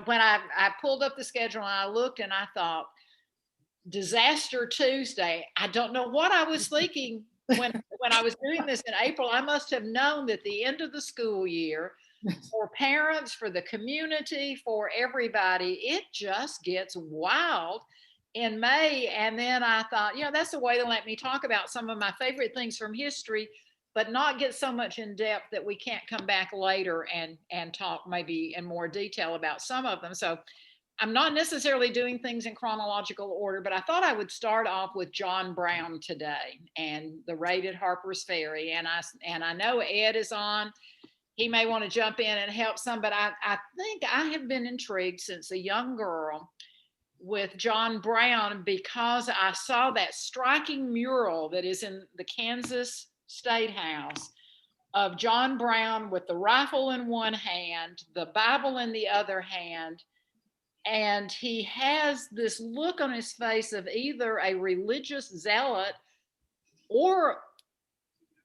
when I pulled up the schedule and I looked and I thought, Disaster Tuesday. I don't know what I was thinking when I was doing this in April. I must have known that the end of the school year, for parents, for the community, for everybody, it just gets wild in May. And then I thought, that's a way to let me talk about some of my favorite things from history, but not get so much in depth that we can't come back later and talk maybe in more detail about some of them. So I'm not necessarily doing things in chronological order, but I thought I would start off with John Brown today and the raid at Harpers Ferry. And I know Ed is on. He may want to jump in and help some, but I think I have been intrigued since a young girl with John Brown because I saw that striking mural that is in the Kansas State House of John Brown with the rifle in one hand, the Bible in the other hand, and he has this look on his face of either a religious zealot or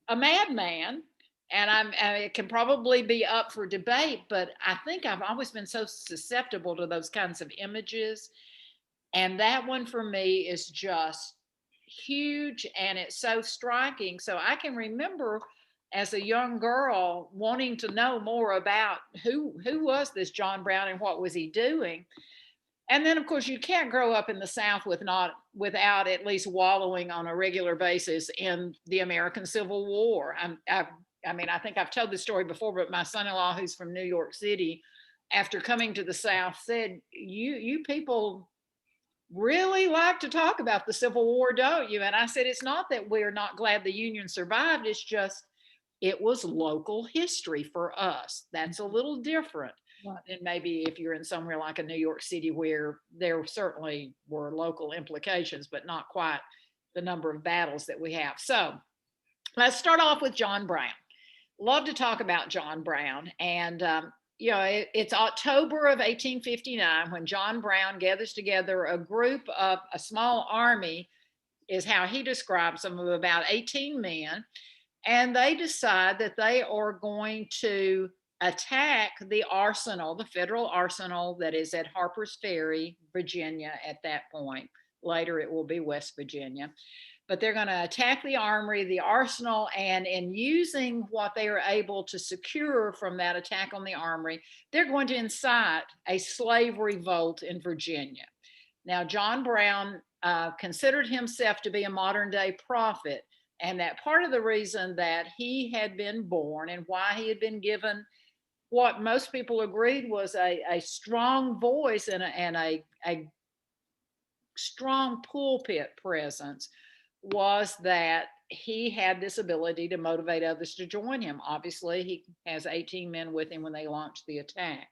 a madman. And it can probably be up for debate, but I think I've always been so susceptible to those kinds of images. And that one for me is just huge and it's so striking. So I can remember as a young girl wanting to know more about who was this John Brown and what was he doing. And then, of course, you can't grow up in the South without at least wallowing on a regular basis in the American Civil War. I think I've told this story before, but my son-in-law, who's from New York City, after coming to the South, said, "You people really like to talk about the Civil War, don't you?" And I said, "It's not that we're not glad the Union survived. It's just it was local history for us. That's a little different." Than maybe if you're in somewhere like a New York City where there certainly were local implications, but not quite the number of battles that we have. So let's start off with John Brown. Love to talk about John Brown. And, it's October of 1859 when John Brown gathers together a group of a small army, is how he describes them, of about 18 men. And they decide that they are going to attack the arsenal, the federal arsenal that is at Harpers Ferry, Virginia at that point. Later it will be West Virginia. But they're going to attack the armory, the arsenal, and in using what they are able to secure from that attack on the armory, they're going to incite a slave revolt in Virginia. Now, John Brown considered himself to be a modern day prophet, and that part of the reason that he had been born and why he had been given what most people agreed was a strong voice and a strong pulpit presence was that he had this ability to motivate others to join him. Obviously, he has 18 men with him when they launched the attack.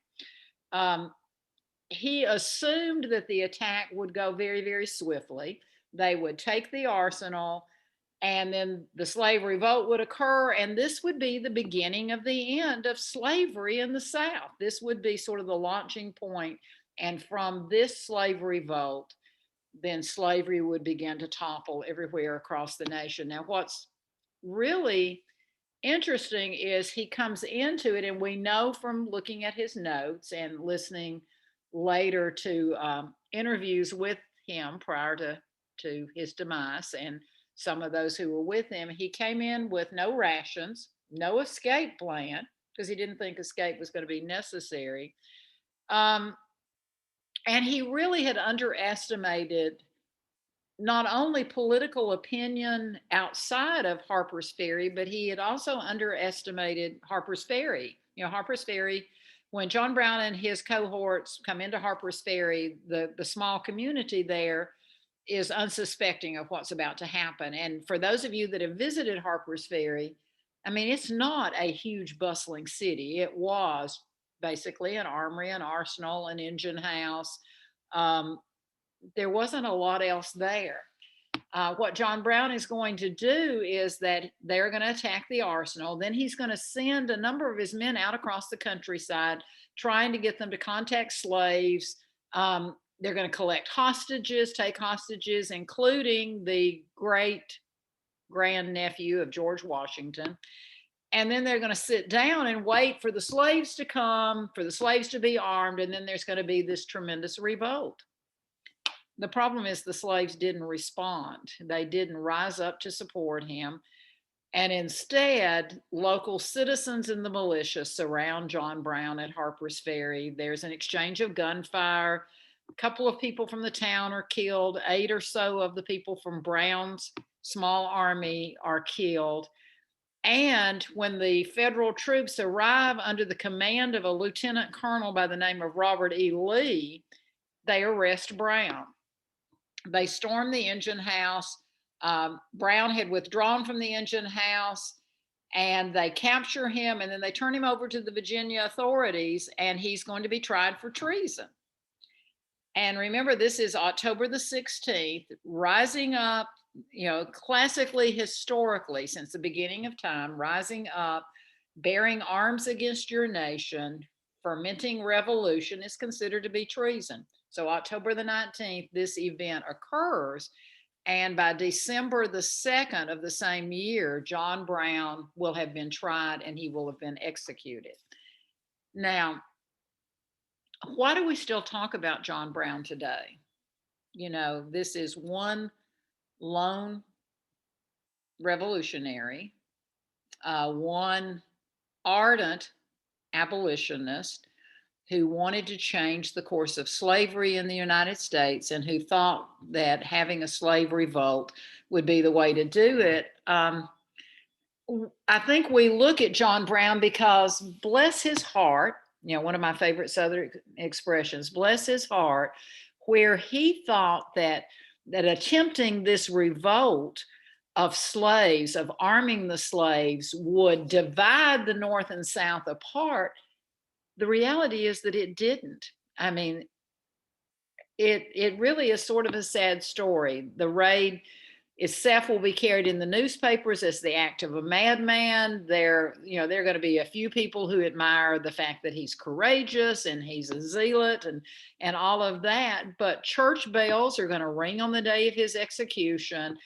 He assumed that the attack would go very, very swiftly. They would take the arsenal, and then the slave revolt would occur, and this would be the beginning of the end of slavery in the South. This would be sort of the launching point, and from this slave revolt, then slavery would begin to topple everywhere across the nation. Now, what's really interesting is he comes into it, and we know from looking at his notes and listening later to interviews with him prior to his demise and some of those who were with him, he came in with no rations, no escape plan, because he didn't think escape was going to be necessary. And he really had underestimated not only political opinion outside of Harpers Ferry, but he had also underestimated Harpers Ferry. Harpers Ferry, when John Brown and his cohorts come into Harpers Ferry, the small community there is unsuspecting of what's about to happen. And for those of you that have visited Harpers Ferry, it's not a huge bustling city. It was basically an armory, an arsenal, an engine house. There wasn't a lot else there. What John Brown is going to do is that they're going to attack the arsenal. Then he's going to send a number of his men out across the countryside, trying to get them to contact slaves. They're going to collect hostages, take hostages, including the great grandnephew of George Washington. And then they're going to sit down and wait for the slaves to come, for the slaves to be armed, and then there's going to be this tremendous revolt. The problem is the slaves didn't respond. They didn't rise up to support him. And instead, local citizens and the militia surround John Brown at Harpers Ferry. There's an exchange of gunfire. A couple of people from the town are killed. 8 or so of the people from Brown's small army are killed. And when the federal troops arrive under the command of a lieutenant colonel by the name of Robert E. Lee, they arrest Brown. They storm the engine house. Brown had withdrawn from the engine house, and they capture him, and then they turn him over to the Virginia authorities, and he's going to be tried for treason. And remember, this is October the 16th, rising up, classically, historically, since the beginning of time, rising up, bearing arms against your nation, fermenting revolution is considered to be treason. So October the 19th, this event occurs. And by December the 2nd of the same year, John Brown will have been tried and he will have been executed. Now, why do we still talk about John Brown today? This is one lone revolutionary, one ardent abolitionist who wanted to change the course of slavery in the United States and who thought that having a slave revolt would be the way to do it. I think we look at John Brown because, bless his heart, one of my favorite Southern expressions, bless his heart, where he thought that attempting this revolt of slaves, of arming the slaves, would divide the North and South apart. The reality is that it didn't. I mean, it really is sort of a sad story. The raid itself will be carried in the newspapers as the act of a madman. There are going to be a few people who admire the fact that he's courageous and he's a zealot and all of that. But church bells are going to ring on the day of his execution.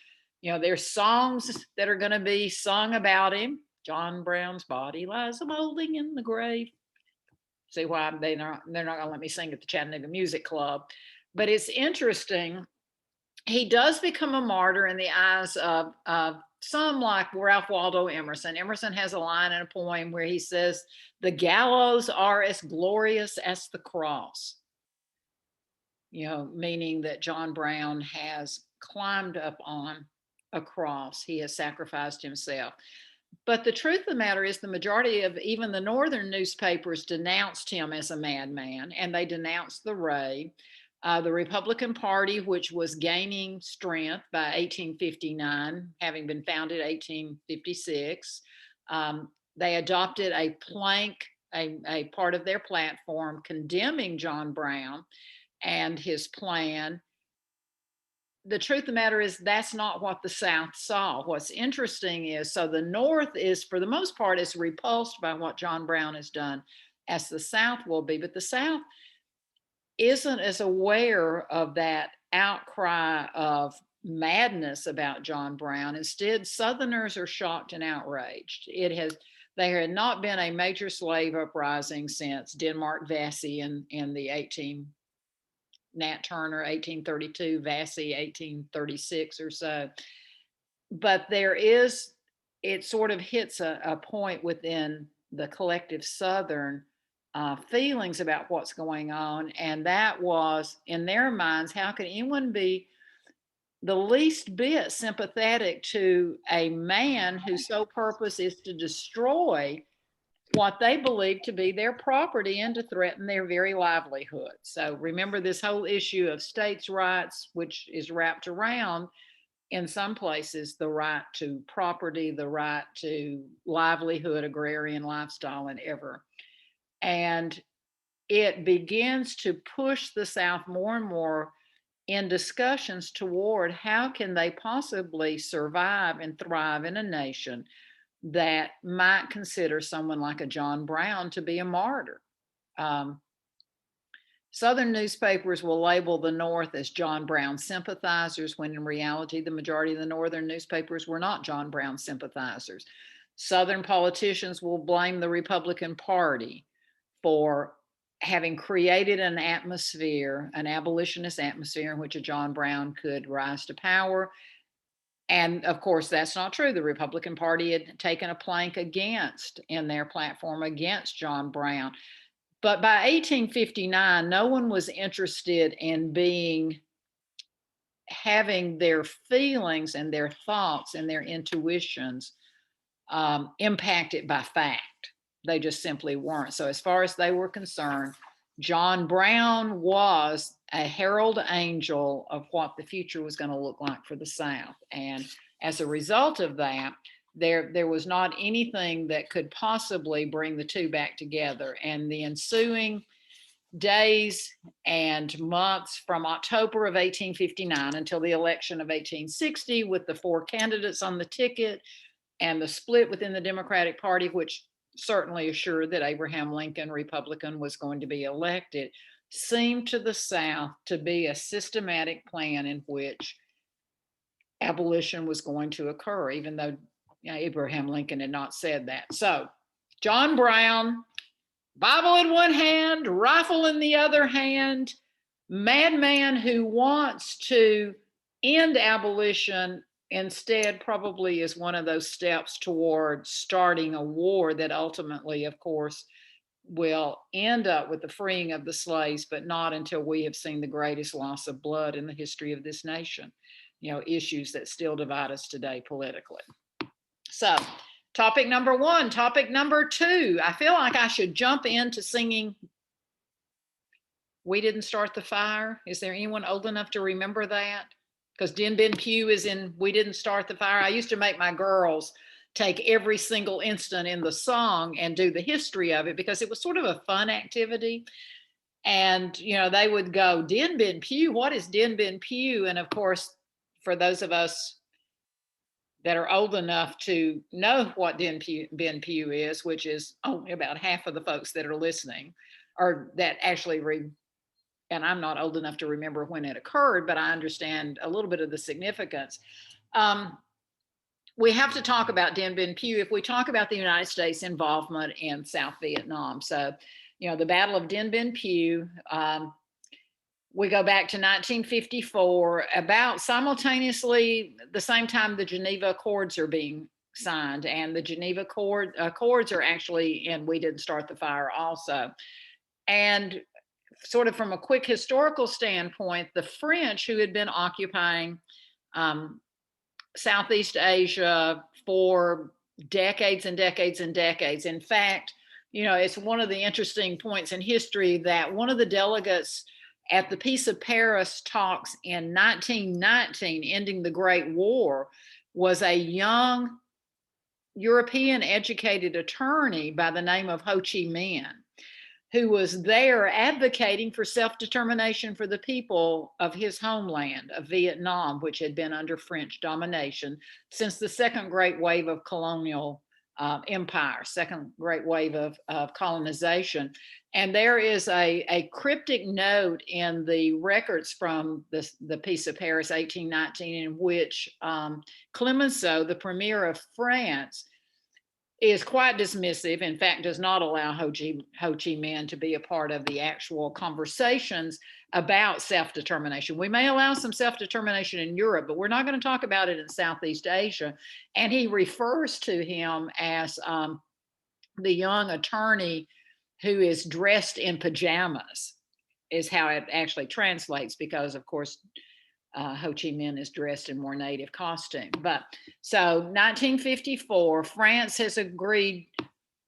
There's songs that are going to be sung about him. John Brown's body lies a molding in the grave. See why they're not going to let me sing at the Chattanooga Music Club. But it's interesting. He does become a martyr in the eyes of some, like Ralph Waldo Emerson. Emerson has a line in a poem where he says, "The gallows are as glorious as the cross," meaning that John Brown has climbed up on a cross. He has sacrificed himself. But the truth of the matter is the majority of even the northern newspapers denounced him as a madman, and they denounced the raid. The Republican Party, which was gaining strength by 1859, having been founded 1856, they adopted a plank, a part of their platform condemning John Brown and his plan. The truth of the matter is that's not what the South saw. What's interesting is, so the North is, for the most part, is repulsed by what John Brown has done, as the South will be, but the South isn't as aware of that outcry of madness about John Brown. Instead, Southerners are shocked and outraged. There had not been a major slave uprising since Denmark Vesey in the Nat Turner 1832, Vesey 1836 or so. But it sort of hits a point within the collective Southern feelings about what's going on. And that was, in their minds, how could anyone be the least bit sympathetic to a man whose sole purpose is to destroy what they believe to be their property and to threaten their very livelihood. So remember this whole issue of states' rights, which is wrapped around, in some places, the right to property, the right to livelihood, agrarian lifestyle, and ever. And it begins to push the South more and more in discussions toward how can they possibly survive and thrive in a nation that might consider someone like a John Brown to be a martyr. Southern newspapers will label the North as John Brown sympathizers, when in reality, the majority of the Northern newspapers were not John Brown sympathizers. Southern politicians will blame the Republican Party for having created an atmosphere, an abolitionist atmosphere in which a John Brown could rise to power. And of course, that's not true. The Republican Party had taken a plank in their platform against John Brown. But by 1859, no one was interested in having their feelings and their thoughts and their intuitions impacted by fact. They just simply weren't. So as far as they were concerned, John Brown was a herald angel of what the future was going to look like for the South. And as a result of that, there was not anything that could possibly bring the two back together. And the ensuing days and months from October of 1859 until the election of 1860, with the four candidates on the ticket and the split within the Democratic Party, which certainly assured that Abraham Lincoln, Republican, was going to be elected, seemed to the South to be a systematic plan in which abolition was going to occur, even though Abraham Lincoln had not said that. So John Brown, Bible in one hand, rifle in the other hand, madman who wants to end abolition, instead probably is one of those steps toward starting a war that ultimately, of course, will end up with the freeing of the slaves, but not until we have seen the greatest loss of blood in the history of this nation. Issues that still divide us today politically. So, topic number one. Topic number two. I feel like I should jump into singing "We Didn't Start the Fire." Is there anyone old enough to remember that? Because Dien Bien Pugh is in "We Didn't Start the Fire." I used to make my girls take every single instant in the song and do the history of it, because it was sort of a fun activity. And, they would go, "Dien Bien Pugh, what is Dien Bien Pugh?" And of course, for those of us that are old enough to know what Dien Bien Pugh is, which is only about half of the folks that are listening, or that actually and I'm not old enough to remember when it occurred, but I understand a little bit of the significance. We have to talk about Dien Bien Pugh if we talk about the United States involvement in South Vietnam. So, the Battle of Dien Bien Pugh, we go back to 1954, about simultaneously the same time the Geneva Accords are being signed, and the Geneva Accords are actually in "We Didn't Start the Fire" also. And sort of from a quick historical standpoint, the French, who had been occupying Southeast Asia for decades and decades and decades. In fact, it's one of the interesting points in history that one of the delegates at the Peace of Paris talks in 1919, ending the Great War, was a young European educated attorney by the name of Ho Chi Minh, who was there advocating for self-determination for the people of his homeland, of Vietnam, which had been under French domination since the second great wave of colonial empire, second great wave of colonization. And there is a cryptic note in the records from the Peace of Paris, 1819, in which Clemenceau, the premier of France, is quite dismissive, in fact, does not allow Ho Chi Minh to be a part of the actual conversations about self-determination. We may allow some self-determination in Europe, but we're not going to talk about it in Southeast Asia. And he refers to him as the young attorney who is dressed in pajamas, is how it actually translates, because, of course, Ho Chi Minh is dressed in more native costume. But so 1954, France has agreed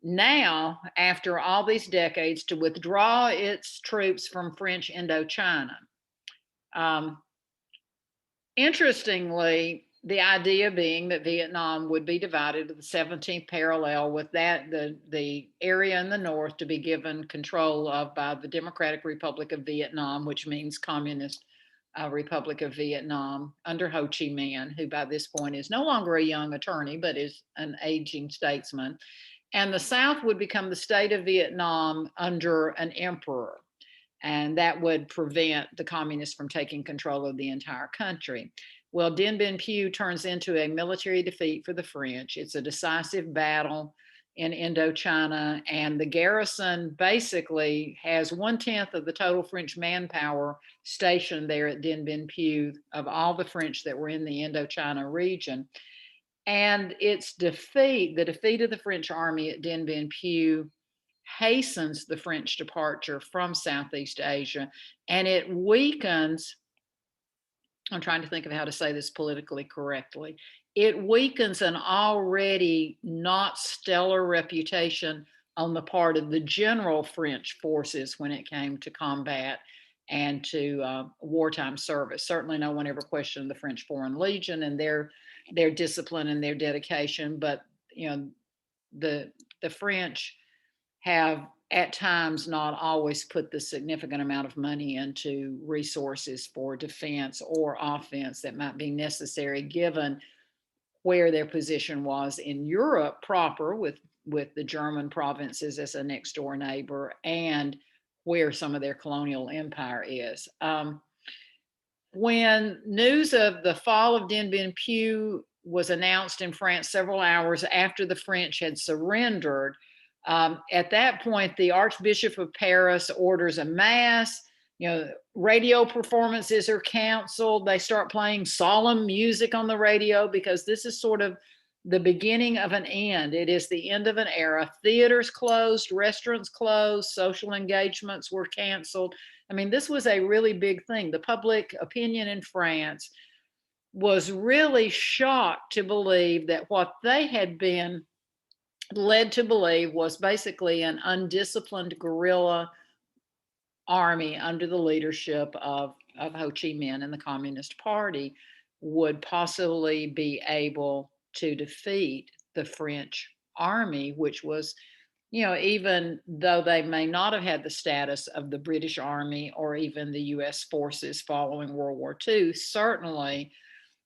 now, after all these decades, to withdraw its troops from French Indochina. Interestingly, the idea being that Vietnam would be divided to the 17th parallel, with that the area in the north to be given control of by the Democratic Republic of Vietnam, which means Communist Republic of Vietnam under Ho Chi Minh, who by this point is no longer a young attorney, but is an aging statesman. And the South would become the state of Vietnam under an emperor. And that would prevent the communists from taking control of the entire country. Well, Dien Bien Phu turns into a military defeat for the French. It's a decisive battle in Indochina, and the garrison basically has 1/10 of the total French manpower stationed there at Dien Bien Phu of all the French that were in the Indochina region. And its defeat, the defeat of the French army at Dien Bien Phu, hastens the French departure from Southeast Asia, and it weakens, I'm trying to think of how to say this politically correctly. It weakens an already not stellar reputation on the part of the general French forces when it came to combat and to wartime service. Certainly, no one ever questioned the French Foreign Legion and their discipline and their dedication, but you know, the French have at times not always put the significant amount of money into resources for defense or offense that might be necessary given where their position was in Europe proper with the German provinces as a next door neighbor and where some of their colonial empire is. When news of the fall of Dien Bien Phu was announced in France several hours after the French had surrendered, at that point, the Archbishop of Paris orders a mass. You know, radio performances are canceled. They start playing solemn music on the radio because this is sort of the beginning of an end. It is the end of an era. Theaters closed, restaurants closed, social engagements were canceled. I mean, this was a really big thing. The public opinion in France was really shocked to believe that what they had been led to believe was basically an undisciplined guerrilla army under the leadership of Ho Chi Minh and the Communist Party would possibly be able to defeat the French army, which was, you know, even though they may not have had the status of the British Army or even the US forces following World War II, certainly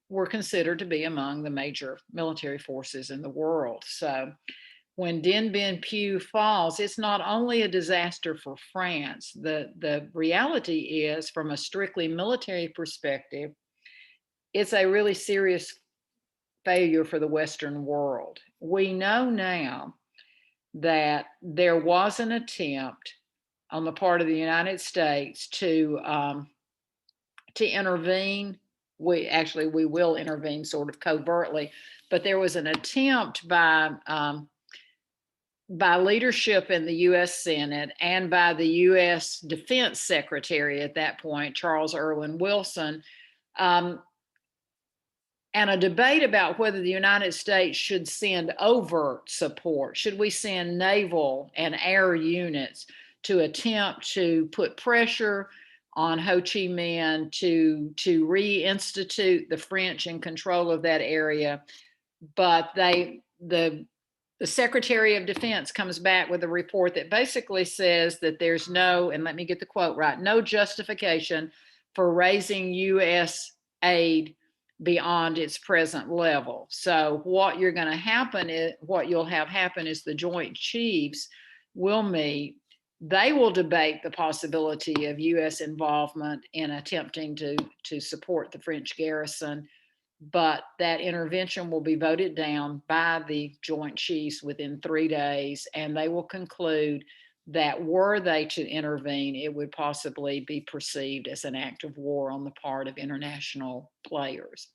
were considered to be among the major military forces in the world. So when Dien Bien Phu falls, it's not only a disaster for France. The reality is, from a strictly military perspective, it's a really serious failure for the Western world. We know now that there was an attempt on the part of the United States to intervene. We will intervene sort of covertly, but there was an attempt by leadership in the U.S. Senate and by the U.S. Defense Secretary at that point, Charles Irwin Wilson, and a debate about whether the United States should send overt support. Should we send naval and air units to attempt to put pressure on Ho Chi Minh to reinstitute the French in control of that area? But the Secretary of Defense comes back with a report that basically says that there's no, and let me get the quote right, no justification for raising U.S. aid beyond its present level. So what you're going to happen is, what you'll have happen is the Joint Chiefs will meet. They will debate the possibility of U.S. involvement in attempting to support the French garrison, but that intervention will be voted down by the Joint Chiefs within 3 days, and they will conclude that were they to intervene, it would possibly be perceived as an act of war on the part of international players.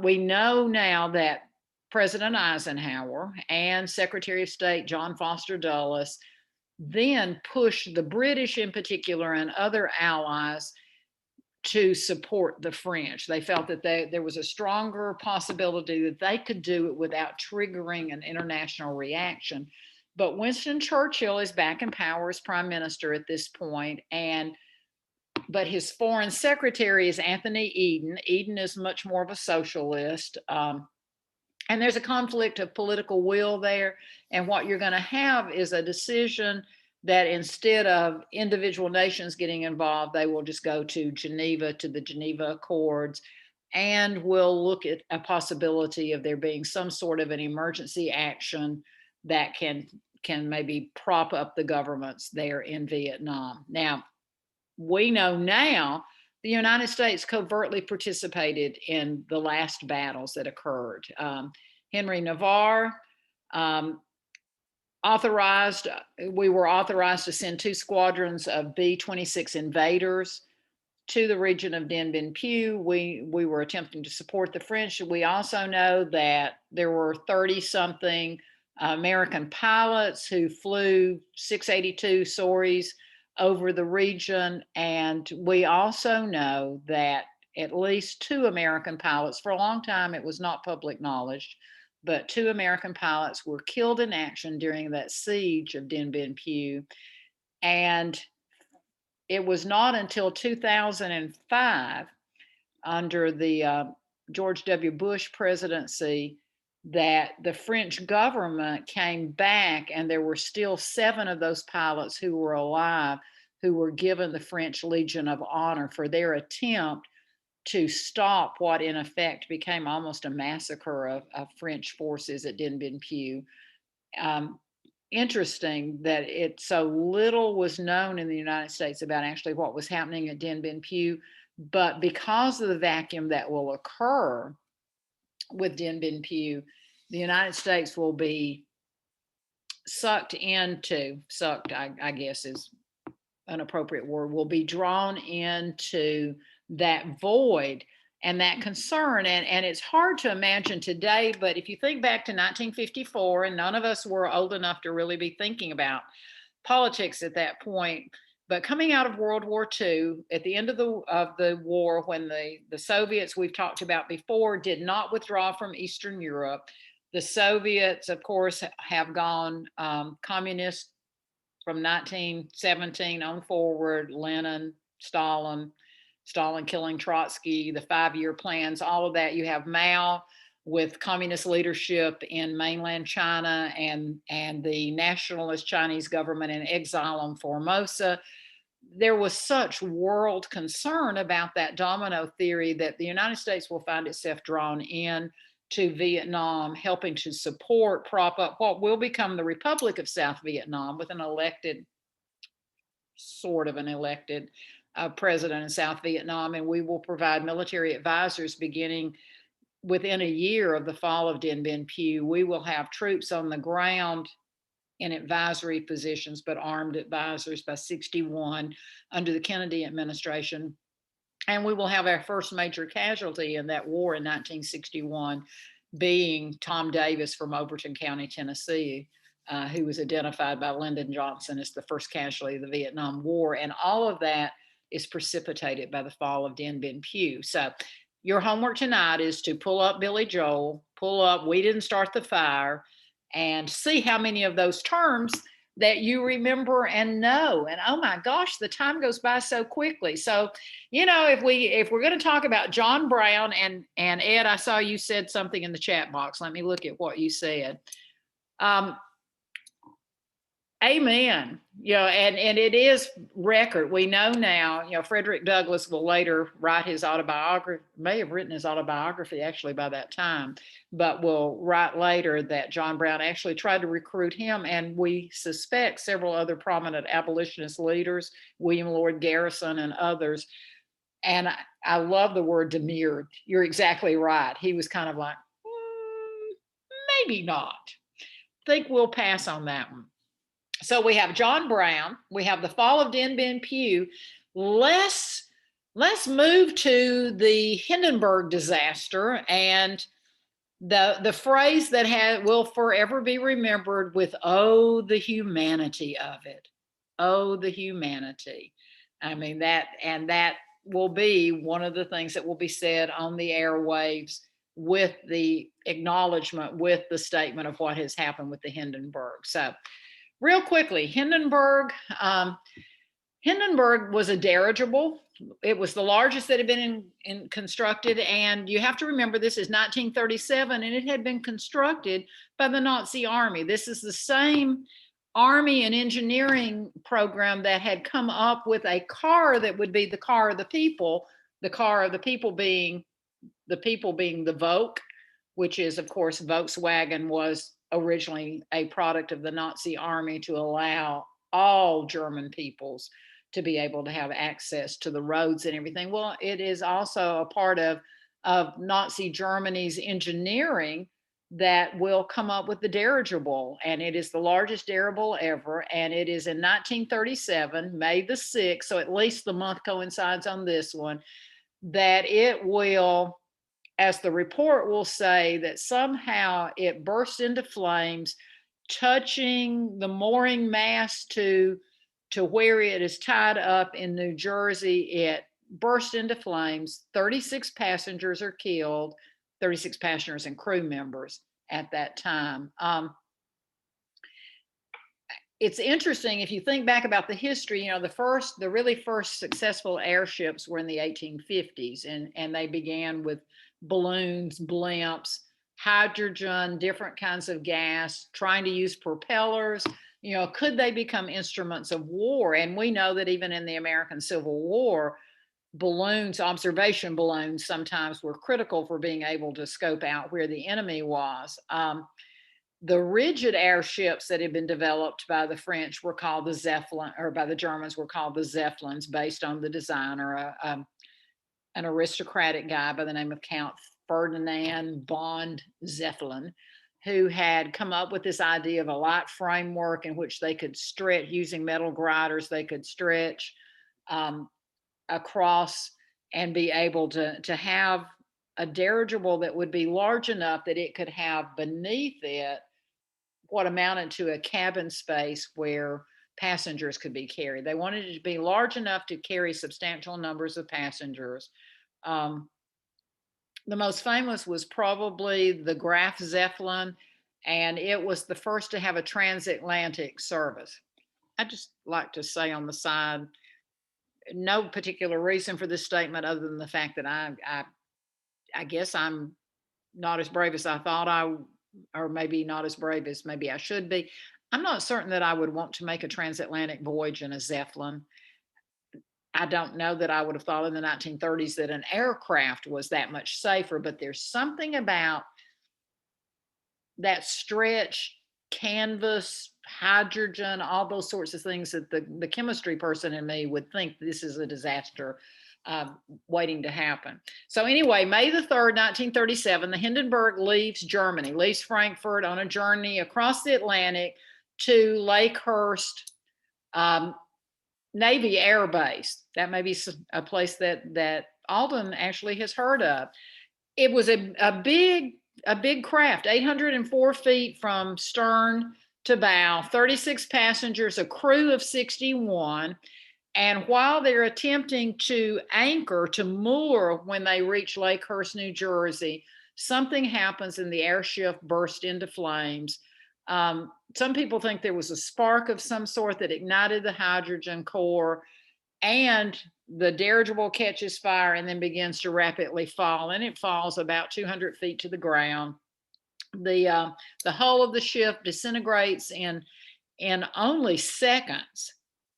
We know now that President Eisenhower and Secretary of State John Foster Dulles then pushed the British in particular and other allies to support the French. They felt that there was a stronger possibility that they could do it without triggering an international reaction. But Winston Churchill is back in power as prime minister at this point, but his foreign secretary is Anthony Eden. Eden is much more of a socialist, and there's a conflict of political will there. And what you're going to have is a decision that instead of individual nations getting involved, they will just go to Geneva, to the Geneva Accords, and will look at a possibility of there being some sort of an emergency action that can maybe prop up the governments there in Vietnam. Now, we know now the United States covertly participated in the last battles that occurred. Henry Navarre we were authorized to send 2 squadrons of B-26 invaders to the region of Dien Bien Phu. We were attempting to support the French. We also know that there were 30-something American pilots who flew 682 sorries over the region. And we also know that at least 2 American pilots, for a long time it was not public knowledge, but 2 American pilots were killed in action during that siege of Dien Bien Phu. And it was not until 2005, under the George W. Bush presidency, that the French government came back, and there were still 7 of those pilots who were alive, who were given the French Legion of Honor for their attempt to stop what in effect became almost a massacre of French forces at Dien Bien Phu. Interesting that so little was known in the United States about actually what was happening at Dien Bien Phu, but because of the vacuum that will occur with Dien Bien Phu, the United States will be sucked, I guess is an appropriate word, will be drawn into that void and that concern. And it's hard to imagine today, but if you think back to 1954, and none of us were old enough to really be thinking about politics at that point, but coming out of World War II, at the end of the war, when the Soviets, we've talked about before, did not withdraw from Eastern Europe, the Soviets, of course, have gone communist from 1917 on forward. Lenin, Stalin killing Trotsky, the 5-year plans, all of that. You have Mao with communist leadership in mainland China, and the nationalist Chinese government in exile on Formosa. There was such world concern about that domino theory that the United States will find itself drawn in to Vietnam, helping to support, prop up what will become the Republic of South Vietnam, with an elected president in South Vietnam. And we will provide military advisors beginning within a year of the fall of Dien Bien Phu. We will have troops on the ground in advisory positions, but armed advisors by 61 under the Kennedy administration. And we will have our first major casualty in that war in 1961 being Tom Davis from Overton County, Tennessee, who was identified by Lyndon Johnson as the first casualty of the Vietnam War. And all of that is precipitated by the fall of Dien Bien Phu. So your homework tonight is to pull up Billy Joel, pull up We Didn't Start the Fire, and see how many of those terms that you remember and know. And oh my gosh, the time goes by so quickly. So, if we're going to talk about John Brown, and Ed, I saw you said something in the chat box. Let me look at what you said. Amen. And it is record. We know now, Frederick Douglass will later write his autobiography, may have written his autobiography actually by that time, but will write later that John Brown actually tried to recruit him. And we suspect several other prominent abolitionist leaders, William Lloyd Garrison and others. And I love the word demurred. You're exactly right. He was kind of like, maybe not. Think we'll pass on that one. So we have John Brown, we have the fall of Dien Bien Phu. Let's move to the Hindenburg disaster, and the phrase that will forever be remembered with, oh, the humanity of it. Oh, the humanity. I mean, that will be one of the things that will be said on the airwaves, with the acknowledgement, with the statement of what has happened with the Hindenburg. So real quickly, Hindenburg was a dirigible. It was the largest that had been constructed. And you have to remember, this is 1937, and it had been constructed by the Nazi army. This is the same army and engineering program that had come up with a car that would be the car of the people being the Volk, which is, of course, Volkswagen was originally a product of the Nazi army to allow all German peoples to be able to have access to the roads and everything. Well, it is also a part of Nazi Germany's engineering that will come up with the dirigible, and it is the largest dirigible ever, and it is in 1937, May the 6th, so at least the month coincides on this one, that it will, as the report will say, that somehow it burst into flames, touching the mooring mast to where it is tied up in New Jersey. It burst into flames. 36 passengers are killed, 36 passengers and crew members at that time. It's interesting if you think back about the history. The really first successful airships were in the 1850s, and they began with balloons, blimps, hydrogen, different kinds of gas, trying to use propellers. Could they become instruments of war? And we know that even in the American Civil War, balloons, observation balloons, sometimes were critical for being able to scope out where the enemy was. The rigid airships that had been developed by the French were called the Zeppelin, or by the Germans were called the Zeppelins, based on the designer, an aristocratic guy by the name of Count Ferdinand von Zeppelin, who had come up with this idea of a light framework in which they could stretch using metal grinders. They could stretch across and be able to have a dirigible that would be large enough that it could have beneath it what amounted to a cabin space where passengers could be carried. They wanted it to be large enough to carry substantial numbers of passengers. The most famous was probably the Graf Zeppelin, and it was the first to have a transatlantic service. I just like to say on the side, no particular reason for this statement other than the fact that I guess I'm not as brave as I thought or maybe not as brave as maybe I should be. I'm not certain that I would want to make a transatlantic voyage in a Zeppelin. I don't know that I would have thought in the 1930s that an aircraft was that much safer, but there's something about that stretch, canvas, hydrogen, all those sorts of things that the chemistry person in me would think this is a disaster waiting to happen. So anyway, May the 3rd, 1937, the Hindenburg leaves Germany, leaves Frankfurt on a journey across the Atlantic to Lakehurst Navy Air Base. That may be a place that Alden actually has heard of. It was a big craft, 804 feet from stern to bow, 36 passengers, a crew of 61. And while they're attempting to anchor, to moor when they reach Lakehurst, New Jersey, something happens and the airship burst into flames. Some people think there was a spark of some sort that ignited the hydrogen core, and the dirigible catches fire and then begins to rapidly fall, and it falls about 200 feet to the ground. The hull of the ship disintegrates in only seconds,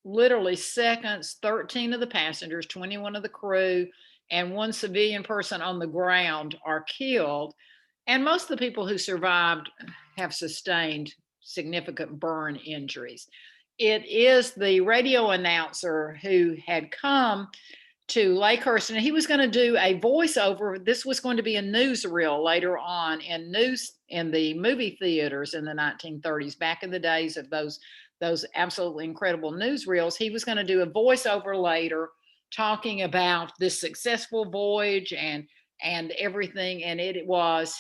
literally seconds. 13 of the passengers, 21 of the crew, and one civilian person on the ground are killed. And most of the people who survived have sustained significant burn injuries. It is the radio announcer who had come to Lakehurst, and he was going to do a voiceover. This was going to be a newsreel later on in the movie theaters in the 1930s, back in the days of those absolutely incredible newsreels. He was going to do a voiceover later talking about this successful voyage and everything. And it was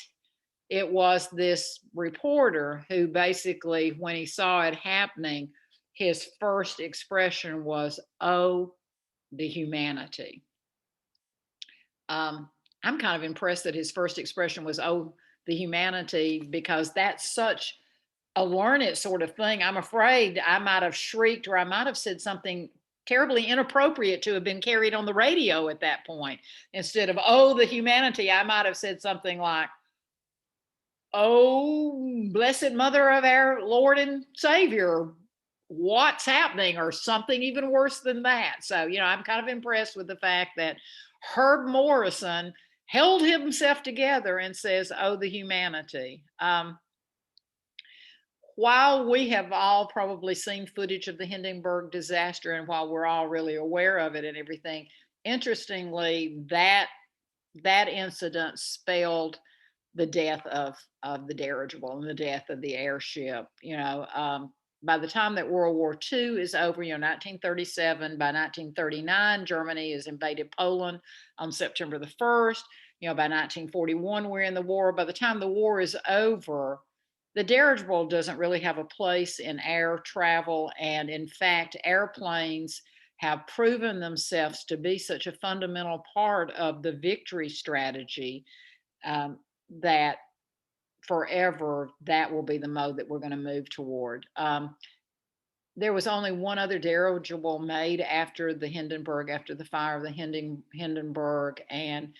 this reporter who basically, when he saw it happening, his first expression was, "Oh, the humanity." I'm kind of impressed that his first expression was, "Oh, the humanity," because that's such a learned sort of thing. I'm afraid I might have shrieked, or I might have said something terribly inappropriate to have been carried on the radio at that point. Instead of, "Oh, the humanity," I might have said something like, "Oh, blessed mother of our Lord and Savior, what's happening?" or something even worse than that. So, I'm kind of impressed with the fact that Herb Morrison held himself together and says, "Oh, the humanity." while we have all probably seen footage of the Hindenburg disaster and while we're all really aware of it and everything, interestingly, that incident spelled the death of the dirigible and the death of the airship. By the time that World War II is over, 1937, by 1939, Germany has invaded Poland on September the 1st. By 1941, we're in the war. By the time the war is over, the dirigible doesn't really have a place in air travel. And in fact, airplanes have proven themselves to be such a fundamental part of the victory strategy, that forever that will be the mode that we're going to move toward. There was only one other dirigible made after the fire of the Hindenburg, and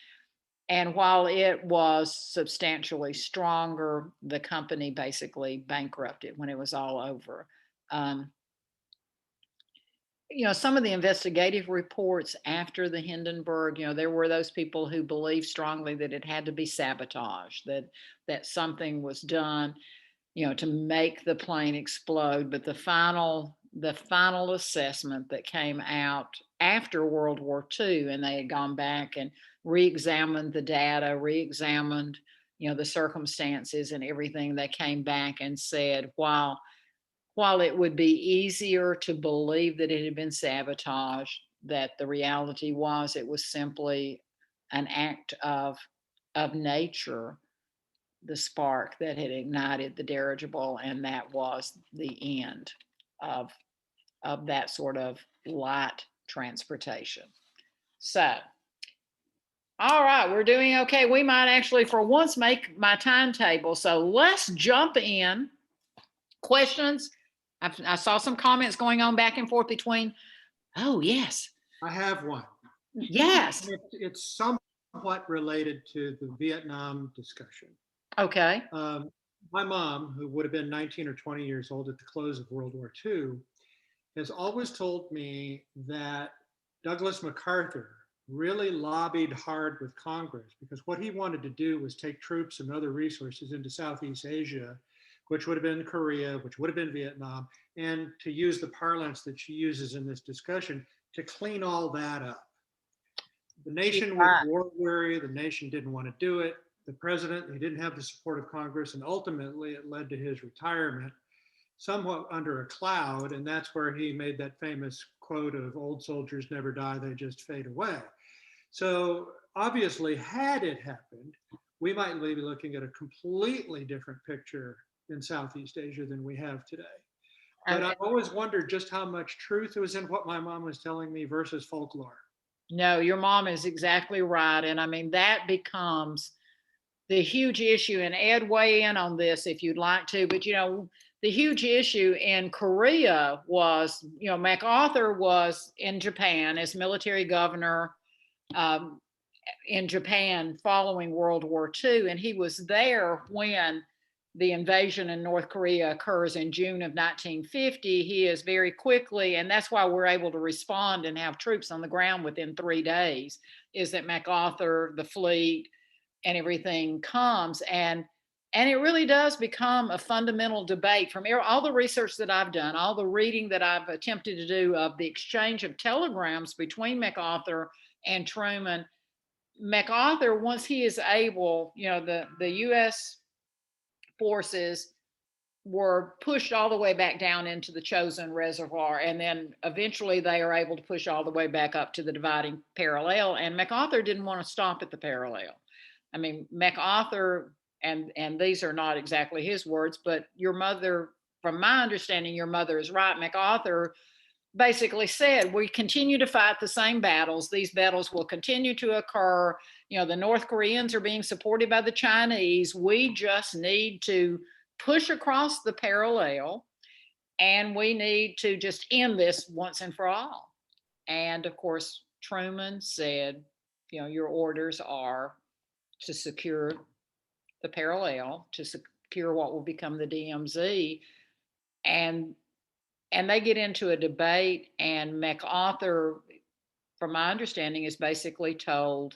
while it was substantially stronger, the company basically bankrupted when it was all over. Some of the investigative reports after the Hindenburg, there were those people who believed strongly that it had to be sabotage, that something was done, to make the plane explode. But the final assessment that came out after World War II, and they had gone back and re-examined the data, re-examined, the circumstances and everything, they came back and said, while it would be easier to believe that it had been sabotaged, that the reality was it was simply an act of nature, the spark that had ignited the dirigible, and that was the end of that sort of light transportation. So, all right, we're doing okay. We might actually, for once, make my timetable. So let's jump in. Questions? I saw some comments going on back and forth between. Oh, yes. I have one. Yes. It's somewhat related to the Vietnam discussion. Okay. My mom, who would have been 19 or 20 years old at the close of World War II, has always told me that Douglas MacArthur really lobbied hard with Congress, because what he wanted to do was take troops and other resources into Southeast Asia, which would have been Korea, which would have been Vietnam, and to use the parlance that she uses in this discussion, to clean all that up. The nation was war weary, the nation didn't want to do it. The president, he didn't have the support of Congress, and ultimately it led to his retirement, somewhat under a cloud, and that's where he made that famous quote of "old soldiers never die, they just fade away." So obviously, had it happened, we might be looking at a completely different picture in Southeast Asia than we have today. But I've always wondered just how much truth was in what my mom was telling me versus folklore. No, your mom is exactly right. And I mean, that becomes the huge issue. And Ed, weigh in on this if you'd like to. But, the huge issue in Korea was, MacArthur was in Japan as military governor in Japan following World War II. And he was there when the invasion in North Korea occurs in June of 1950. He is very quickly, and that's why we're able to respond and have troops on the ground within 3 days, is that MacArthur, the fleet, and everything comes. And it really does become a fundamental debate from all the research that I've done, all the reading that I've attempted to do of the exchange of telegrams between MacArthur and Truman. MacArthur, once he is able, the U.S. forces were pushed all the way back down into the Chosin Reservoir, and then eventually they are able to push all the way back up to the dividing parallel. And MacArthur didn't want to stop at the parallel. I mean, MacArthur, and these are not exactly his words, but your mother, from my understanding, your mother is right. MacArthur basically said, we continue to fight the same battles. These battles will continue to occur. The North Koreans are being supported by the Chinese. We just need to push across the parallel, and we need to just end this once and for all. And of course, Truman said, your orders are to secure the parallel, to secure what will become the DMZ. And they get into a debate, and MacArthur, from my understanding, is basically told,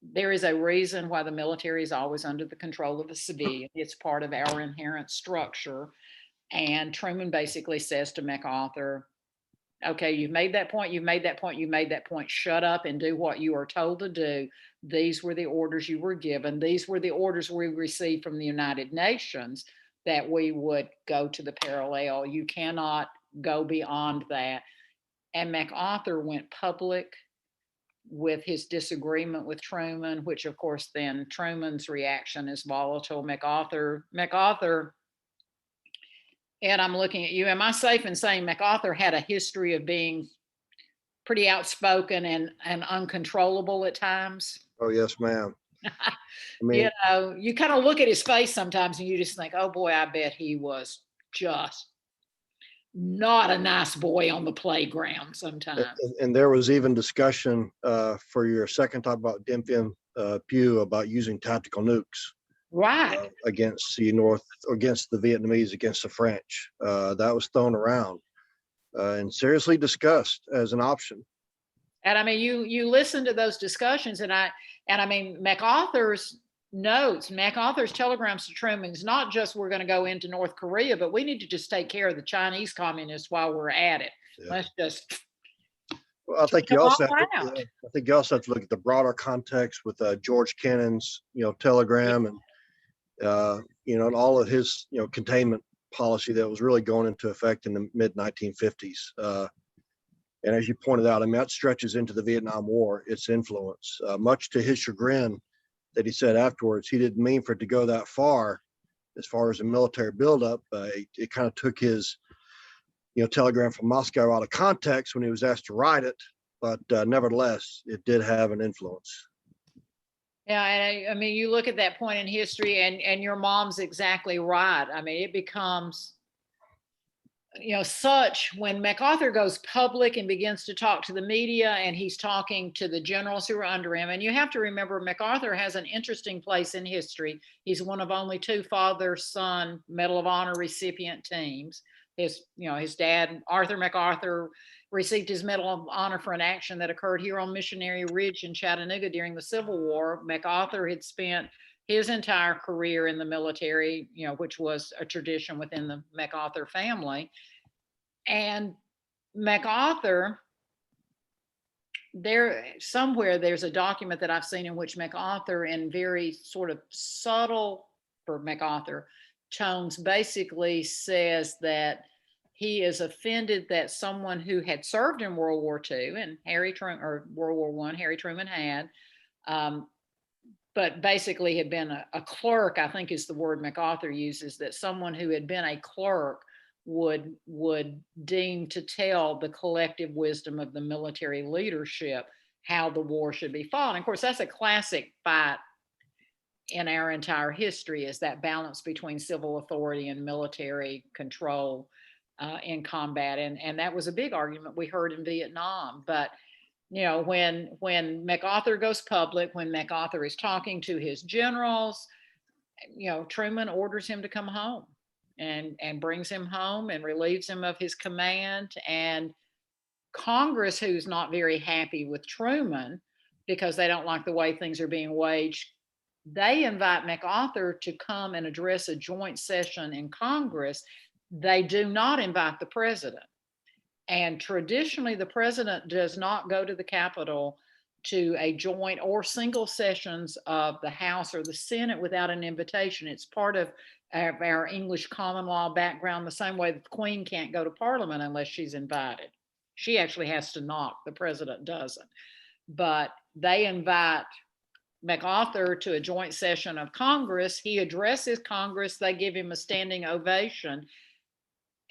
there is a reason why the military is always under the control of a civilian. It's part of our inherent structure. And Truman basically says to MacArthur, okay, you've made that point, you've made that point, you've made that point. Shut up and do what you are told to do. These were the orders you were given. These were the orders we received from the United Nations, that we would go to the parallel. You cannot go beyond that. And MacArthur went public with his disagreement with Truman, which of course then Truman's reaction is volatile. MacArthur, and I'm looking at you, am I safe in saying MacArthur had a history of being pretty outspoken and uncontrollable at times? Oh, yes, ma'am. I mean, You know, you kind of look at his face sometimes and you just think, oh boy, I bet he was just not a nice boy on the playground sometimes. and there was even discussion for your second talk about Dien Phu about using tactical nukes Right. against the North, against the Vietnamese, against the French. That was thrown around and seriously discussed as an option. And I mean, you listen to those discussions, and I mean, MacArthur's notes, MacArthur's telegrams to Truman is not just we're going to go into North Korea, but we need to just take care of the Chinese communists while we're at it. Yeah. Let's just. Well, I think you also have to look at the broader context with George Kennan's, telegram and and all of his, containment policy that was really going into effect in the mid 1950s. And as you pointed out, I mean, that stretches into the Vietnam War, its influence, much to his chagrin that he said afterwards, he didn't mean for it to go that far as a military buildup. It kind of took his, telegram from Moscow out of context when he was asked to write it. But nevertheless, it did have an influence. Yeah, and I mean, you look at that point in history, and your mom's exactly right. I mean, it becomes, such when MacArthur goes public and begins to talk to the media, and he's talking to the generals who are under him. And you have to remember, MacArthur has an interesting place in history. He's one of only 2 father-son Medal of Honor recipient teams. His dad, Arthur MacArthur, received his Medal of Honor for an action that occurred here on Missionary Ridge in Chattanooga during the Civil War. MacArthur had spent his entire career in the military, which was a tradition within the MacArthur family. And MacArthur, there's a document that I've seen in which MacArthur, in very sort of subtle for MacArthur tones, basically says that he is offended that someone who had served in World War II and World War I, Harry Truman had, but basically had been a clerk, I think is the word MacArthur uses, that someone who had been a clerk would deem to tell the collective wisdom of the military leadership how the war should be fought. And of course, that's a classic fight in our entire history, is that balance between civil authority and military control in combat. And that was a big argument we heard in Vietnam. But when MacArthur goes public, when MacArthur is talking to his generals, Truman orders him to come home and brings him home and relieves him of his command. And Congress, who's not very happy with Truman because they don't like the way things are being waged, they invite MacArthur to come and address a joint session in Congress. They do not invite the president. And traditionally, the president does not go to the Capitol to a joint or single sessions of the House or the Senate without an invitation. It's part of our English common law background, the same way that the Queen can't go to Parliament unless she's invited. She actually has to knock, the president doesn't. But they invite MacArthur to a joint session of Congress. He addresses Congress. They give him a standing ovation.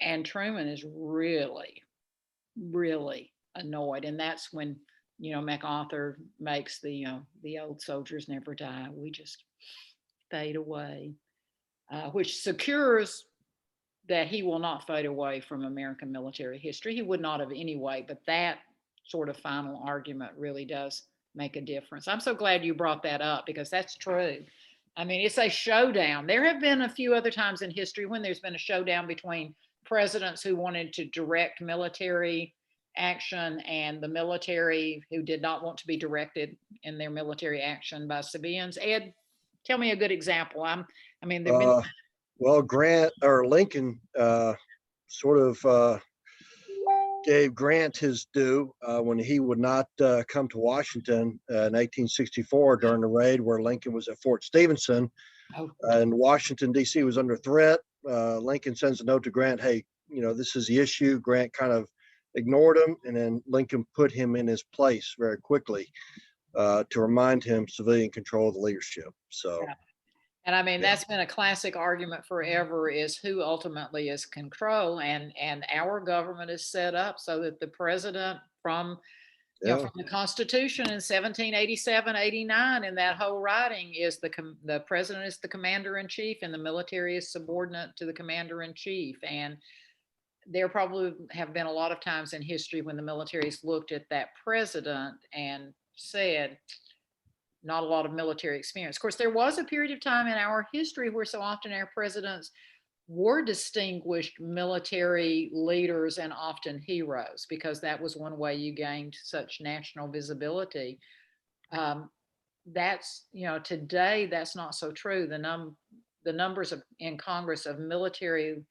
And Truman is really, really annoyed. And that's when, MacArthur makes the old soldiers never die. We just fade away, which secures that he will not fade away from American military history. He would not have anyway, but that sort of final argument really does make a difference. I'm so glad you brought that up, because that's true. I mean, it's a showdown. There have been a few other times in history when there's been a showdown between presidents who wanted to direct military action and the military who did not want to be directed in their military action by civilians. Ed, tell me a good example. I mean, there've been Well, Grant or Lincoln sort of gave Grant his due when he would not come to Washington in 1864 during the raid where Lincoln was at Fort Stevenson. And Washington, D.C. was under threat. Lincoln sends a note to Grant, hey, this is the issue. Grant kind of ignored him, and then Lincoln put him in his place very quickly to remind him civilian control of the leadership. So. Yeah. And I mean, that's been a classic argument forever, is who ultimately is control. And our government is set up so that the president from the Constitution in 1787, 89, and that whole writing is the president is the commander in chief, and the military is subordinate to the commander in chief. And there probably have been a lot of times in history when the military has looked at that president and said, not a lot of military experience. Of course, there was a period of time in our history where so often our presidents were distinguished military leaders and often heroes, because that was one way you gained such national visibility. That's, today that's not so true. The numbers in Congress of military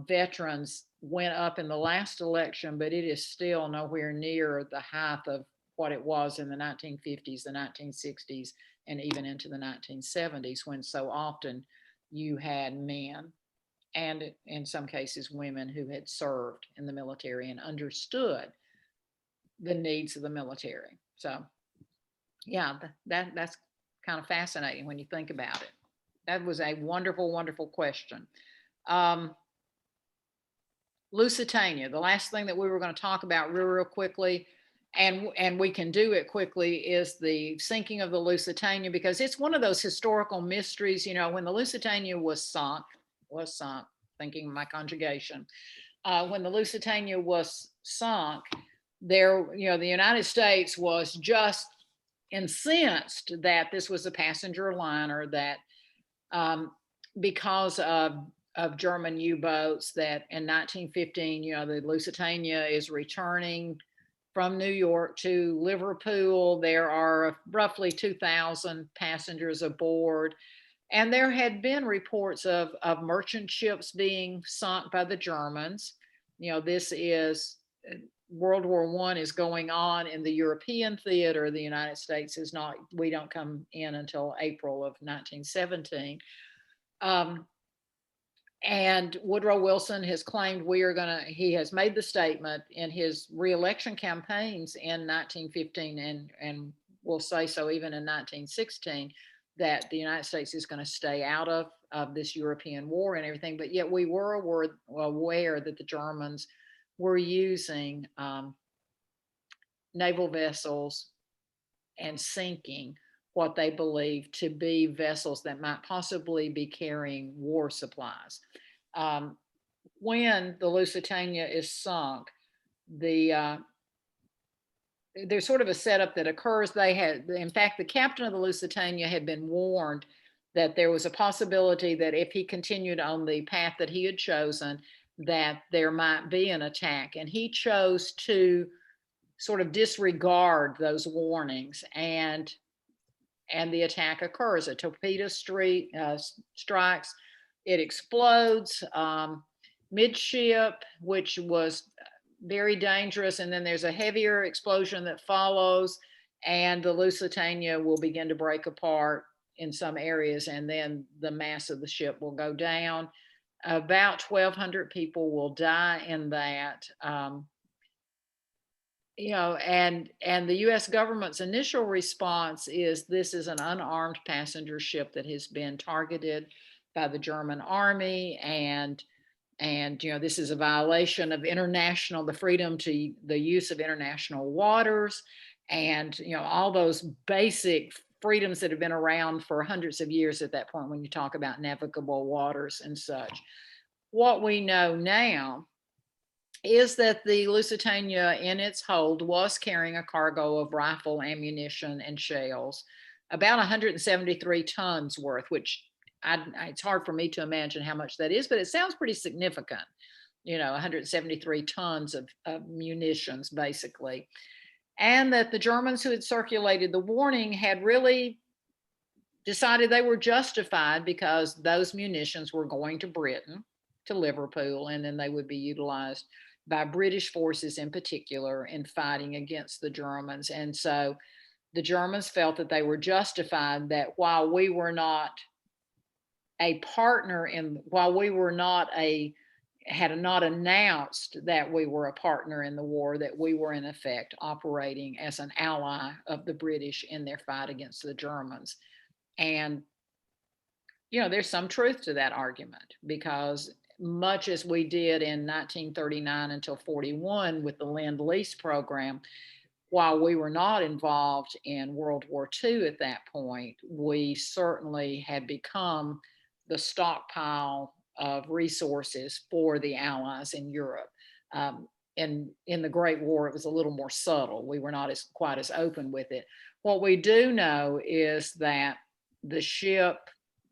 veterans went up in the last election, but it is still nowhere near the height of what it was in the 1950s, the 1960s, and even into the 1970s, when so often you had men and in some cases women who had served in the military and understood the needs of the military. So yeah, that's kind of fascinating when you think about it. That was a wonderful, wonderful question. Lusitania, the last thing that we were going to talk about real quickly, and we can do it quickly, is the sinking of the Lusitania, because it's one of those historical mysteries. When the Lusitania was sunk, thinking of my conjugation, when the Lusitania was sunk, the United States was just incensed that this was a passenger liner, that because of German U-boats, that in 1915, the Lusitania is returning from New York to Liverpool. There are roughly 2,000 passengers aboard. And there had been reports of merchant ships being sunk by the Germans. This is World War I is going on in the European theater. The United States is not, we don't come in until April of 1917. And Woodrow Wilson has claimed he has made the statement in his re-election campaigns in 1915 and will say so even in 1916, that the United States is going to stay out of this European war and everything. But yet we were aware that the Germans were using naval vessels and sinking what they believed to be vessels that might possibly be carrying war supplies. When the Lusitania is sunk, there's sort of a setup that occurs. In fact, the captain of the Lusitania had been warned that there was a possibility that if he continued on the path that he had chosen, that there might be an attack. And he chose to sort of disregard those warnings, and the attack occurs. A torpedo strikes, it explodes midship, which was very dangerous. And then there's a heavier explosion that follows, and the Lusitania will begin to break apart in some areas, and then the mass of the ship will go down. About 1,200 people will die in that. And the U.S. government's initial response is this is an unarmed passenger ship that has been targeted by the German army, and this is a violation of the freedom to the use of international waters, and all those basic freedoms that have been around for hundreds of years at that point when you talk about navigable waters and such. What we know now is that the Lusitania in its hold was carrying a cargo of rifle ammunition and shells, about 173 tons worth, which it's hard for me to imagine how much that is, but it sounds pretty significant. 173 tons of munitions, basically. And that the Germans who had circulated the warning had really decided they were justified because those munitions were going to Britain, to Liverpool, and then they would be utilized by British forces in particular in fighting against the Germans. And so the Germans felt that they were justified, that while we were not a partner while we were not had not announced that we were a partner in the war, that we were in effect operating as an ally of the British in their fight against the Germans. And, there's some truth to that argument, because much as we did in 1939 until 41 with the Lend-Lease program, while we were not involved in World War II at that point, we certainly had become the stockpile of resources for the Allies in Europe. And in the Great War, it was a little more subtle. We were not quite as open with it. What we do know is that the ship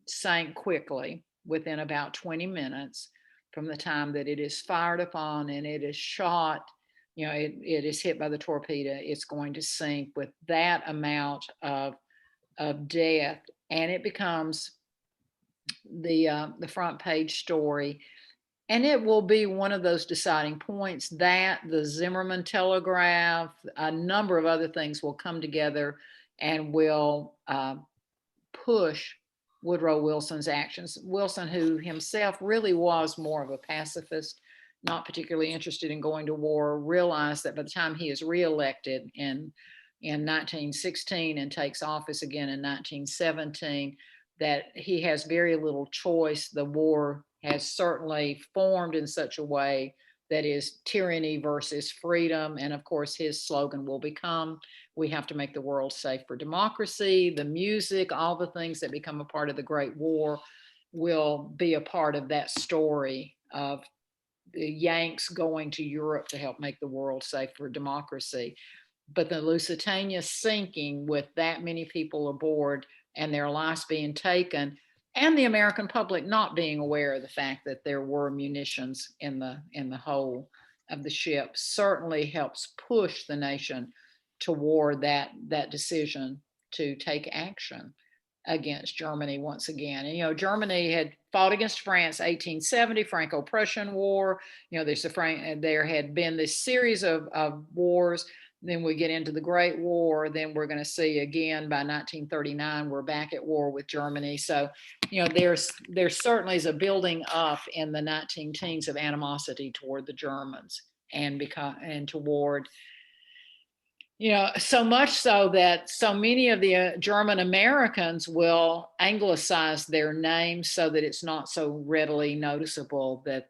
sank quickly within about 20 minutes from the time that it is fired upon and it is shot. It is hit by the torpedo. It's going to sink with that amount of death, and it becomes the front page story. And it will be one of those deciding points. That the Zimmerman telegraph, a number of other things will come together and will push Woodrow Wilson's actions. Wilson, who himself really was more of a pacifist, not particularly interested in going to war, realized that by the time he is reelected in 1916 and takes office again in 1917, that he has very little choice. The war has certainly formed in such a way that is tyranny versus freedom. And of course, his slogan will become, we have to make the world safe for democracy. The music, all the things that become a part of the Great War will be a part of that story of the Yanks going to Europe to help make the world safe for democracy. But the Lusitania sinking with that many people aboard and their lives being taken, and the American public not being aware of the fact that there were munitions in the hull of the ship, certainly helps push the nation toward that decision to take action against Germany once again. And Germany had fought against France 1870, Franco-Prussian War. There had been this series of wars. Then we get into the Great War. Then we're going to see again by 1939, we're back at war with Germany. So, there certainly is a building up in the 19 teens of animosity toward the Germans and toward, so much so that so many of the German Americans will anglicize their names so that it's not so readily noticeable that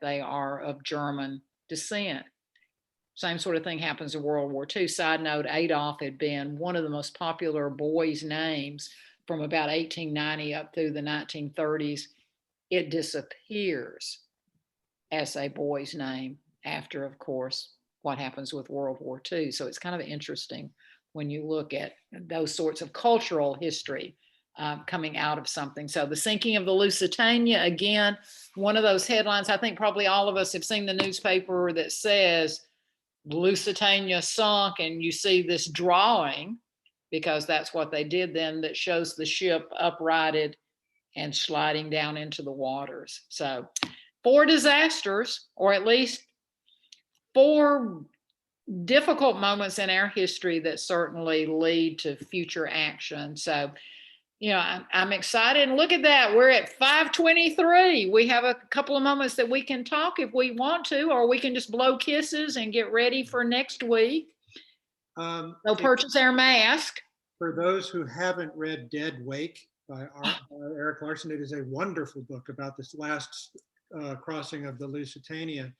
they are of German descent. Same sort of thing happens in World War II. Side note, Adolf had been one of the most popular boys' names from about 1890 up through the 1930s. It disappears as a boy's name after, of course, what happens with World War II. So it's kind of interesting when you look at those sorts of cultural history coming out of something. So the sinking of the Lusitania, again, one of those headlines, I think probably all of us have seen the newspaper that says Lusitania sunk, and you see this drawing, because that's what they did then, that shows the ship uprighted and sliding down into the waters. So 4 disasters, or at least 4 difficult moments in our history that certainly lead to future action. So, I'm excited. And look at that. We're at 5:23. We have a couple of moments that we can talk if we want to, or we can just blow kisses and get ready for next week. So purchase our mask. For those who haven't read Dead Wake by Eric Larson, it is a wonderful book about this last crossing of the Lusitania.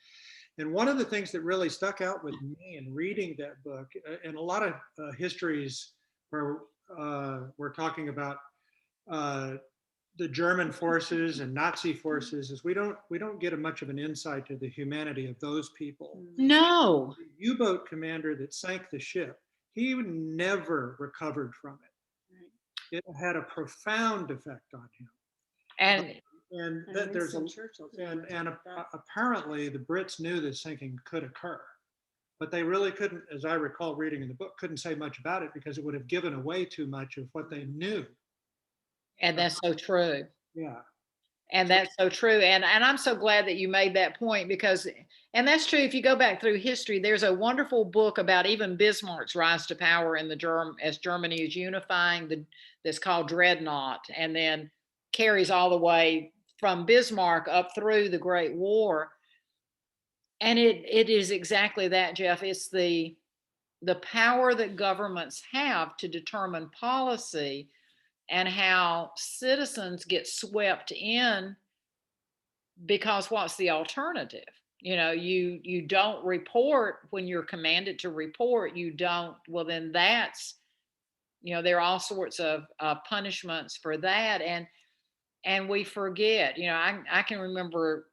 And one of the things that really stuck out with me in reading that book, and a lot of histories where we're talking about the German forces and Nazi forces, is we don't get much of an insight to the humanity of those people. No. The U-boat commander that sank the ship, he never recovered from it. It had a profound effect on him. And And And that there's a, Winston Churchill too. and apparently the Brits knew this sinking could occur, but they really couldn't, as I recall reading in the book, couldn't say much about it because it would have given away too much of what they knew. And that's so true. Yeah. And that's so true. And I'm so glad that you made that point because, and that's true. If you go back through history, there's a wonderful book about even Bismarck's rise to power in as Germany is unifying, that's called Dreadnought, and then carries all the way from Bismarck up through the Great War. And it is exactly that, Jeff. It's the power that governments have to determine policy and how citizens get swept in, because what's the alternative? You don't report when you're commanded to report. You don't, well, then that's, there are all sorts of punishments for that. And we forget, I can remember,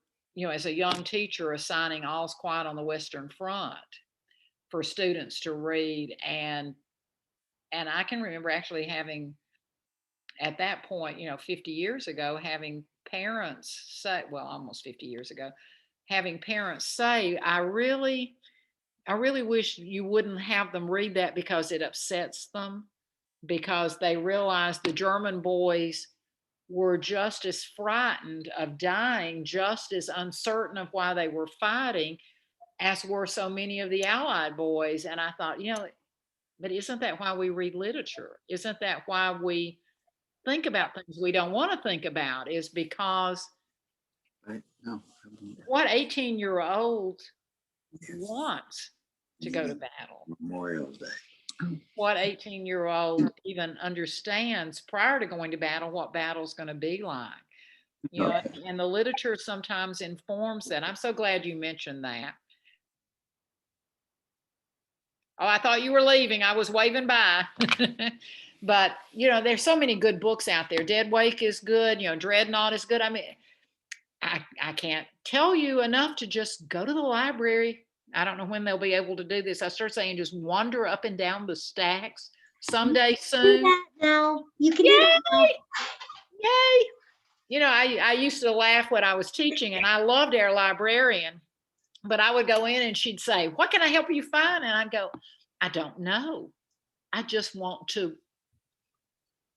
as a young teacher assigning All's Quiet on the Western Front for students to read. And I can remember actually having, at that point, 50 years ago, having parents say, well, almost 50 years ago, having parents say, I really wish you wouldn't have them read that because it upsets them, because they realize the German boys were just as frightened of dying, just as uncertain of why they were fighting, as were so many of the Allied boys. And I thought, but isn't that why we read literature? Isn't that why we think about things we don't want to think about? Is because Right? No. what 18-year-old wants to go to battle? Memorial Day. What 18-year-old even understands prior to going to battle what battle's going to be like? And the literature sometimes informs that. I'm so glad you mentioned that. Oh, I thought you were leaving. I was waving by. But, there's so many good books out there. Dead Wake is good. Dreadnought is good. I mean, I can't tell you enough to just go to the library. I don't know when they'll be able to do this. I start saying just wander up and down the stacks someday soon. Do that now. You can do that now. Yay! I used to laugh when I was teaching, and I loved our librarian, but I would go in and she'd say, what can I help you find? And I'd go, I don't know. I just want to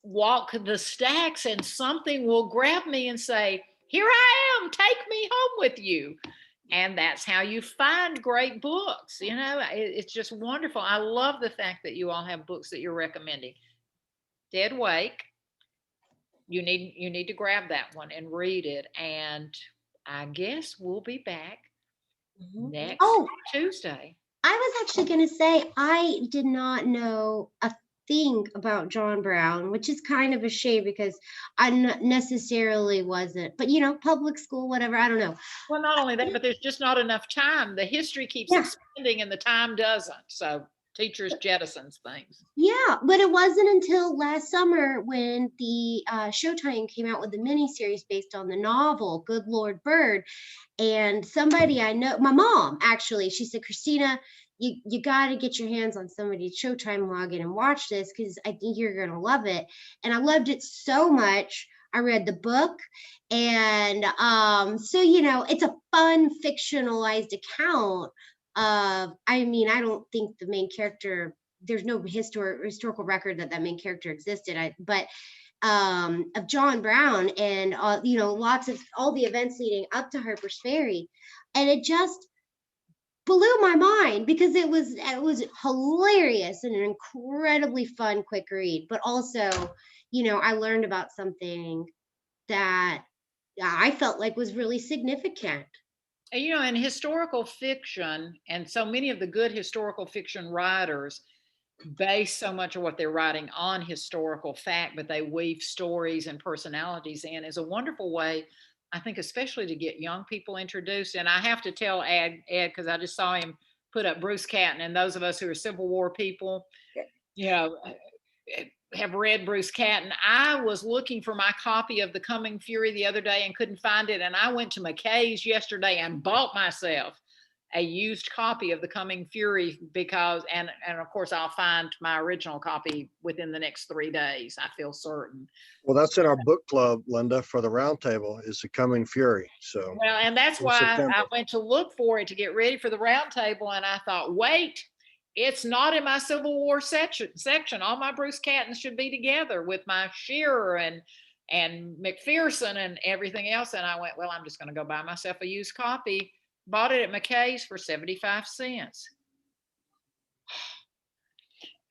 walk the stacks and something will grab me and say, here I am, take me home with you. And that's how you find great books. It's just wonderful. I love the fact that you all have books that you're recommending. Dead Wake, you need to grab that one and read it. And I guess we'll be back next Tuesday. I was actually going to say, I did not know a thing about John Brown, which is kind of a shame because I necessarily wasn't, but public school, whatever, I don't know. Well, not only that, but there's just not enough time. The history keeps expanding and the time doesn't. So teachers jettisons things. Yeah, but it wasn't until last summer when the Showtime came out with the miniseries based on the novel Good Lord Bird. And somebody I know, my mom actually, she said, Christina, you got to get your hands on somebody's Showtime login and watch this because I think you're going to love it. And I loved it so much. I read the book. And so, it's a fun fictionalized account of, I don't think the main character, there's no historical record that main character existed, but of John Brown and, lots of all the events leading up to Harper's Ferry. And it just blew my mind because it was hilarious and an incredibly fun, quick read. But also, I learned about something that I felt like was really significant. In historical fiction, and so many of the good historical fiction writers base so much of what they're writing on historical fact, but they weave stories and personalities in, is a wonderful way, I think, especially to get young people introduced. And I have to tell Ed, because I just saw him put up Bruce Catton, and those of us who are Civil War people, have read Bruce Catton. I was looking for my copy of The Coming Fury the other day and couldn't find it. And I went to McKay's yesterday and bought myself a used copy of The Coming Fury because, and of course I'll find my original copy within the next 3 days, I feel certain. Well, that's in our book club, Linda, for the roundtable is The Coming Fury. So, Well, and that's in why September. I went to look for it to get ready for the roundtable, and I thought, wait, it's not in my Civil War section. All my Bruce Cattons should be together with my Shearer and McPherson and everything else. And I went, well, I'm just going to go buy myself a used copy. Bought it at McKay's for 75 cents.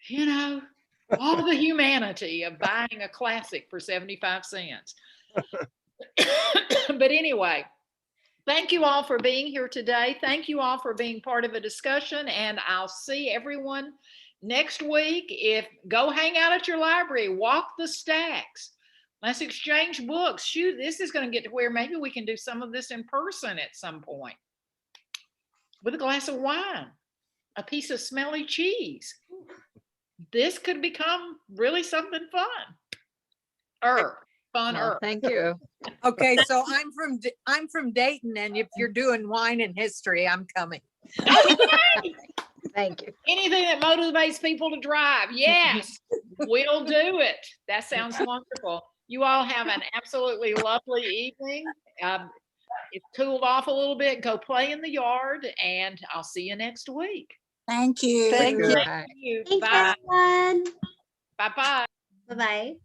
You know, all the humanity of buying a classic for 75 cents. But anyway, thank you all for being here today. Thank you all for being part of a discussion, and I'll see everyone next week. Go hang out at your library, walk the stacks. Let's exchange books. Shoot, this is going to get to where maybe we can do some of this in person at some point. With a glass of wine, a piece of smelly cheese. This could become really something fun. Well, thank you. Okay, so I'm from Dayton, and if you're doing wine and history, I'm coming. Thank you. Anything that motivates people to drive. Yes, we'll do it. That sounds wonderful. You all have an absolutely lovely evening. It's cooled off a little bit. Go play in the yard, and I'll see you next week. Thank you. Thank you. Thank you. Thanks, Bye. everyone. Bye-bye. Bye-bye.